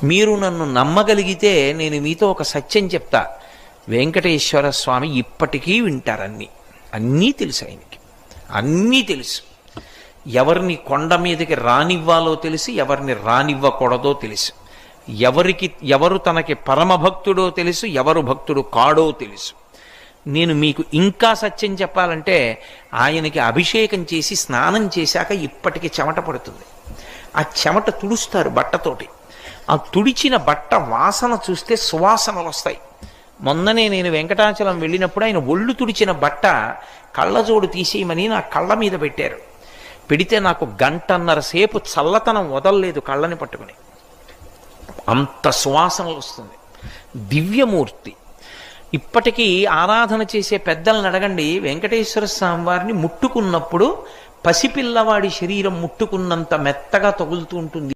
మీరు నన్ను నమ్మగలిగితే నేను మీతో ఒక సత్యం చెప్తా. వెంకటేశ్వర స్వామి ఇప్పటికీ వింటారన్నీ. అన్నీ తెలుసు ఆయనకి, అన్నీ తెలుసు. ఎవరిని కొండ మీదకి రానివ్వాలో తెలిసి, ఎవరిని రానివ్వకూడదో తెలుసు. ఎవరు తనకి పరమభక్తుడో తెలుసు, ఎవరు భక్తుడు కాడో తెలుసు. నేను మీకు ఇంకా సత్యం చెప్పాలంటే, ఆయనకి అభిషేకం చేసి స్నానం చేశాక ఇప్పటికి చెమట పడుతుంది. ఆ చెమట తుడుస్తారు బట్టతోటి. ఆ తుడిచిన బట్ట వాసన చూస్తే సువాసనలు వస్తాయి. మొన్ననే నేను వెంకటాచలం వెళ్ళినప్పుడు ఆయన ఒళ్ళు తుడిచిన బట్ట కళ్ళజోడు తీసేయమని నా కళ్ళ మీద పెట్టారు. పెడితే నాకు 1.5 గంట సేపు చల్లతనం వదలలేదు కళ్ళని పట్టుకుని. అంత సువాసనలు వస్తుంది. దివ్యమూర్తి. ఇప్పటికీ ఆరాధన చేసే పెద్దలను అడగండి, వెంకటేశ్వర స్వామి వారిని ముట్టుకున్నప్పుడు పసిపిల్లవాడి శరీరం ముట్టుకున్నంత మెత్తగా తగులుతూ ఉంటుంది.